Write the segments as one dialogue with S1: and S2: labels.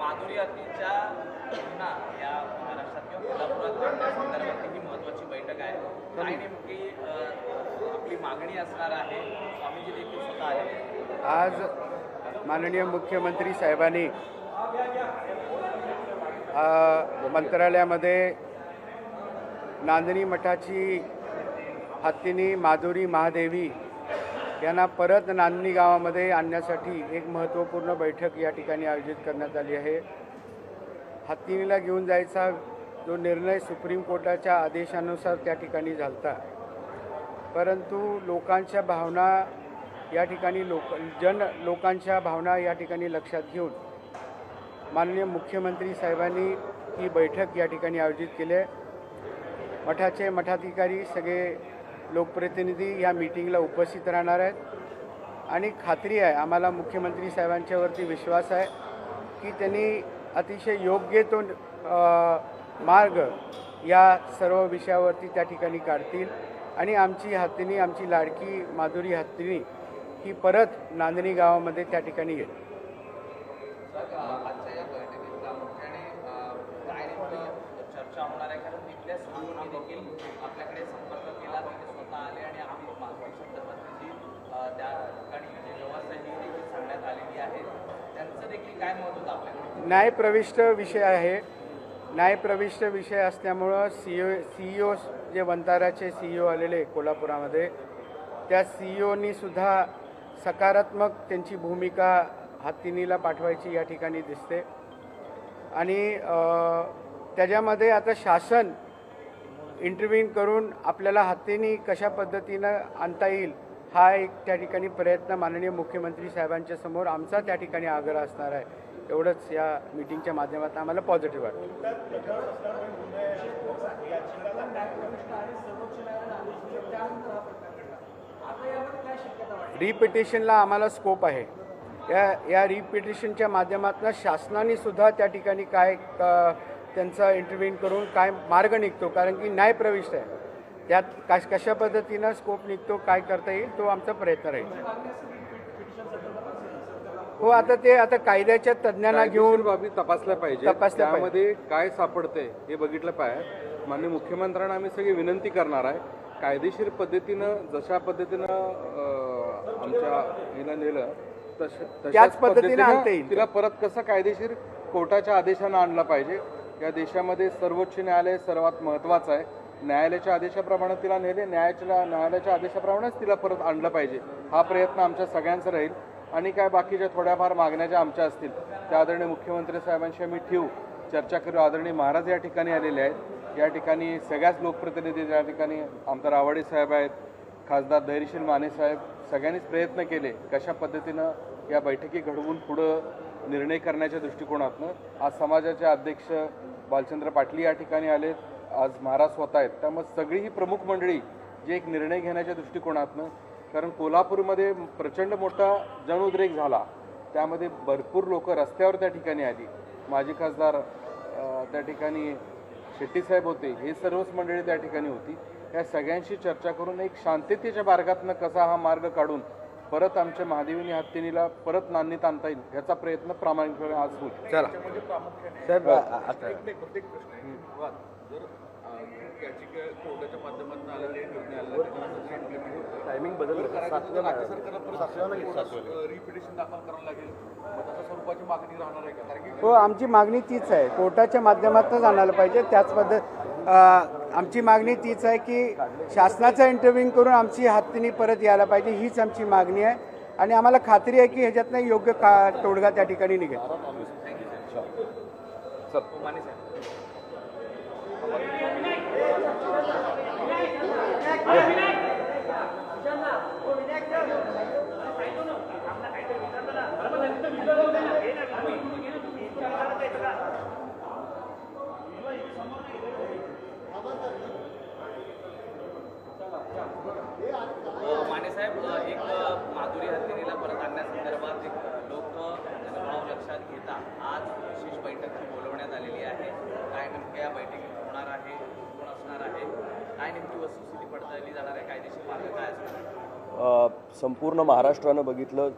S1: माधुरी हत्तीच्या घटना या महाराष्ट्रात किंवा कोल्हापुरात घडण्यासंदर्भात ही महत्त्वाची बैठक आहे. काय नेमकी आपली मागणी असणार आहे? स्वामीजी देखील स्वतः आले.
S2: आज माननीय मुख्यमंत्री साहेबांनी मंत्रालयामध्ये नांदणी मठाची हत्तीनी माधुरी महादेवी यांना परत नांदणी गावामध्ये आणण्यासाठी एक महत्त्वपूर्ण बैठक या ठिकाणी आयोजित करण्यात आली आहे. हत्तीनीला घेऊन जायचा जो निर्णय सुप्रीम कोर्टाच्या आदेशानुसार त्या ठिकाणी झाला, परंतु लोकांच्या भावना या ठिकाणी लोकांच्या भावना या ठिकाणी लक्षात घेऊन माननीय मुख्यमंत्री साहेबांनी ही बैठक या ठिकाणी आयोजित केली आहे. मठाचे मठाधिकारी सगळे लोकप्रतिनिधी या मीटिंगला उपस्थित राहणार आहेत आणि खात्री आहे, आम्हाला मुख्यमंत्री साहेबांच्यावरती विश्वास आहे की त्यांनी अतिशय योग्य तो मार्ग या सर्व विषयावरती त्या ठिकाणी काढतील आणि आमची हत्तीनी, आमची लाडकी माधुरी हत्तीनी ही परत नांदणी गावामध्ये त्या ठिकाणी येईल.
S1: आजच्या या बैठकीत प्रामुख्याने काय नेमकी चर्चा होणार आहे? कारण तिथल्या स्वामींनी देखील आपल्याकडे संपर्क केला, तिथे स्वतः आले आणि आम्ही माधुरी संदर्भातली जी त्या ठिकाणी जी व्यवस्था ही देखील सांगण्यात आलेली आहे. त्यांचं देखील काय मत होतं आपल्याकडे?
S2: न्यायप्रविष्ट विषय आहे. न्यायप्रविष्ट विषय असल्यामुळं CEO जे वंताराचे CEO आलेले कोल्हापुरामध्ये, त्या CEOनी सुद्धा सकारात्मक त्यांची भूमिका हत्तीनीला पाठवायची या ठिकाणी दिसते आणि त्याच्यामध्ये आता शासन इंटरव्हीन करून आपल्याला हत्तीनी कशा पद्धतीनं आणता येईल हा एक त्या ठिकाणी प्रयत्न माननीय मुख्यमंत्री साहेबांच्या समोर आमचा त्या ठिकाणी आग्रह असणार आहे. एवढंच या मीटिंगच्या माध्यमातून आम्हाला पॉझिटिव्ह वाटतं. रिपिटिशनला आम्हाला स्कोप आहे. या रिपिटिशनच्या माध्यमातून शासनाने सुद्धा त्या ठिकाणी काय त्यांचा इंटरव्हीन करून काय मार्ग निघतो, कारण की न्यायप्रविष्ट आहे, त्यात कशा पद्धतीनं स्कोप निघतो, काय करता येईल, तो आमचा प्रयत्न राहील. हो, आता कायद्याच्या तज्ज्ञांना घेऊन
S3: बाबी तपासल्या पाहिजे. त्यामध्ये काय सापडते हे बघितलं पाहिजे. माननीय मुख्यमंत्र्यांना आम्ही सगळी विनंती करणार आहे, कायदेशीर पद्धतीनं जशा पद्धतीनं आमच्या हिला नेलं
S2: त्याच पद्धतीने आणता येईल.
S3: तिला परत कसं कायदेशीर कोर्टाच्या आदेशानं आणलं पाहिजे. या देशामध्ये सर्वोच्च न्यायालय सर्वात महत्त्वाचं आहे. न्यायालयाच्या आदेशाप्रमाणे तिला नेले, न्यायालयाच्या आदेशाप्रमाणेच तिला परत आणलं पाहिजे. हा प्रयत्न आमच्या सगळ्यांचा राहील. आणि काय बाकीच्या थोड्याफार मागण्या ज्या आमच्या असतील त्या आदरणीय मुख्यमंत्री साहेबांशी आम्ही चर्चा करू. आदरणीय महाराज या ठिकाणी आलेले आहेत. या ठिकाणी सगळ्याच लोकप्रतिनिधी या ठिकाणी आमदार आवाडे साहेब आहेत, खासदार धैर्यशील माने साहेब, सगळ्यांनीच प्रयत्न केले कशा पद्धतीनं या बैठकी घडवून पुढं निर्णय करण्याच्या दृष्टिकोनातनं. आज समाजाचे अध्यक्ष बालचंद्र पाटील या ठिकाणी आलेत, आज महाराज स्वतः आहेत. त्यामुळे सगळी ही प्रमुख मंडळी जे एक निर्णय घेण्याच्या दृष्टिकोनातनं, कारण कोल्हापूरमध्ये प्रचंड मोठा जनउद्रेक झाला, त्यामध्ये भरपूर लोक रस्त्यावर त्या ठिकाणी आली. माजी खासदार त्या ठिकाणी शेट्टीसाहेब होते, हे सर्वच मंडळी त्या ठिकाणी होती. या सगळ्यांशी चर्चा करून एक शांततेच्या मार्गातनं कसा हा मार्ग काढून परत आमच्या महादेवीनी हत्तीनीला परत नांदणीत आणता येईल याचा प्रयत्न प्रामाणिकपणे आज होईल.
S2: चला साहेब,
S1: कोर्टाच्या माध्यमातून आलेले निर्णय आला
S2: टायमिंग बदल
S1: राज्य सरकारला रिपिटिशन दाखल करावं लागेल, तशा स्वरूपाची मागणी राहणार आहे का? कारण
S2: हो, आमची मागणी तीच आहे, कोर्टाच्या माध्यमातूनच आणायला पाहिजे. त्याच आमची मागणी तीच आहे की शासनाचा इंटरव्ह्यू करून आमची हत्तीनी परत यायला पाहिजे, हीच आमची मागणी आहे. आणि आम्हाला खात्री आहे की ह्याच्यातनं योग्य तोडगा त्या ठिकाणी निघेल.
S1: माने साहेब, एक माधुरी हत्तीनीला परत आणण्यासंदर्भात एक लोकभाव लक्षात घेता आज विशेष बैठक बोलवण्यात आलेली आहे. काय नेमक्या या बैठकीत होणार आहे, कोण असणार आहे, काय नेमकी वस्तुस्थिती पडताळली जाणार आहे, कायदेशीर मार्ग काय असणार?
S4: संपूर्ण महाराष्ट्रानं बघितलं,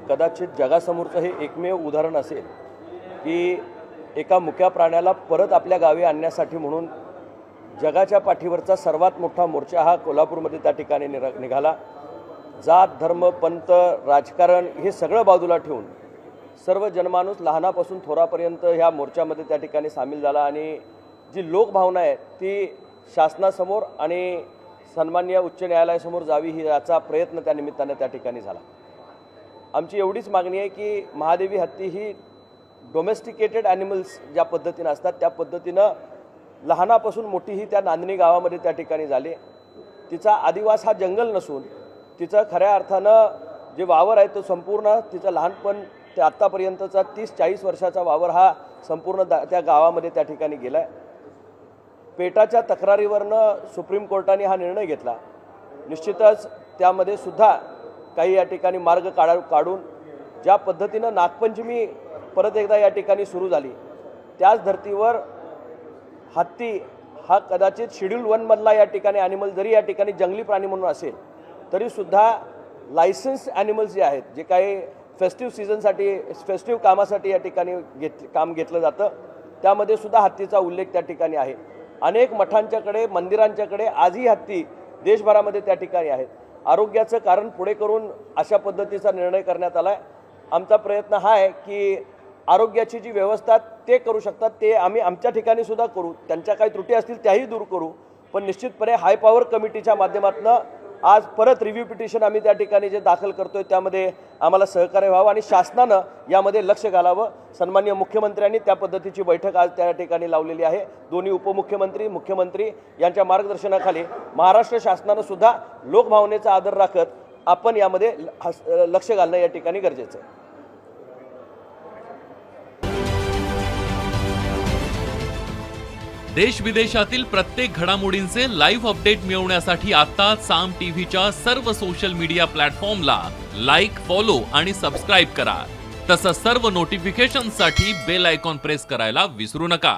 S4: कदाचित जगासमोरचं हे एकमेव उदाहरण असेल की एका मुक्या प्राण्याला परत आपल्या गावी आणण्यासाठी म्हणून जगाच्या पाठीवरचा सर्वात मोठा मोर्चा हा कोल्हापूरमध्ये त्या ठिकाणी निघाला. जात धर्म पंथ राजकारण हे सगळं बाजूला ठेवून सर्व जनमानूस लहानापासून थोरापर्यंत ह्या मोर्चामध्ये त्या ठिकाणी सामील झाला आणि जी लोकभावना आहे ती शासनासमोर आणि सन्माननीय उच्च न्यायालयासमोर जावी ही याचा प्रयत्न त्या निमित्तानं त्या ठिकाणी झाला. आमची एवढीच मागणी आहे की महादेवी हत्ती ही डोमेस्टिकेटेड ॲनिमल्स ज्या पद्धतीनं असतात त्या पद्धतीनं लहानापासून मोठी ही त्या नांदणी गावामध्ये त्या ठिकाणी झाली. तिचा आदिवास हा जंगल नसून तिचं खऱ्या अर्थानं जे वावर आहे तो संपूर्ण तिचं लहानपण ते आत्तापर्यंतचा 30-40 वर्षाचा वावर हा संपूर्ण त्या गावामध्ये त्या ठिकाणी गेला आहे. पेटाच्या तक्रारीवरनं सुप्रीम कोर्टाने हा निर्णय घेतला. निश्चितच त्यामध्ये सुद्धा काही या ठिकाणी मार्ग काढून ज्या पद्धतीनं नागपंचमी परत एकदा या ठिकाणी सुरू झाली त्याच धर्तीवर हत्ती हा कदाचित शेड्यूल 1 मधला या ठिकाणी ॲनिमल जरी या ठिकाणी जंगली प्राणी म्हणून असेल तरीसुद्धा लायसन्स ॲनिमल्स जे आहेत जे काही फेस्टिव्ह सीझनसाठी फेस्टिव्ह कामासाठी या ठिकाणी काम घेतलं जातं त्यामध्ये सुद्धा हत्तीचा उल्लेख त्या ठिकाणी आहे. अनेक मठांच्याकडे मंदिरांच्याकडे आजही हत्ती देशभरामध्ये त्या ठिकाणी आहेत. आरोग्याचं कारण पुढे करून अशा पद्धतीचा निर्णय करण्यात आला आहे. आमचा प्रयत्न हा आहे की आरोग्याची जी व्यवस्था ते करू शकतात ते आम्ही आमच्या ठिकाणी सुद्धा करू. त्यांच्या काही त्रुटी असतील त्याही दूर करू. पण निश्चितपणे हाय पॉवर कमिटीच्या माध्यमातून आज परत रिव्ह्यू पिटिशन आम्ही त्या ठिकाणी जे दाखल करतोय त्यामध्ये आम्हाला सहकार्य व्हावं आणि शासनानं यामध्ये लक्ष घालावं. सन्माननीय मुख्यमंत्र्यांनी त्या पद्धतीची बैठक आज त्या ठिकाणी लावलेली आहे. दोन्ही उपमुख्यमंत्री मुख्यमंत्री यांच्या मार्गदर्शनाखाली महाराष्ट्र शासनानं सुद्धा लोकभावनेचा आदर राखत आपण यामध्ये लक्ष घालणं या ठिकाणी गरजेचं आहे.
S5: देश विदेशातील प्रत्येक घडामोडींचे लाईव्ह अपडेट मिळवण्यासाठी आता साम टीव्हीच्या सर्व सोशल मीडिया प्लॅटफॉर्मला लाईक, फॉलो आणि सबस्क्राईब करा. तसंच सर्व नोटिफिकेशनसाठी बेल आयकॉन प्रेस करायला विसरू नका.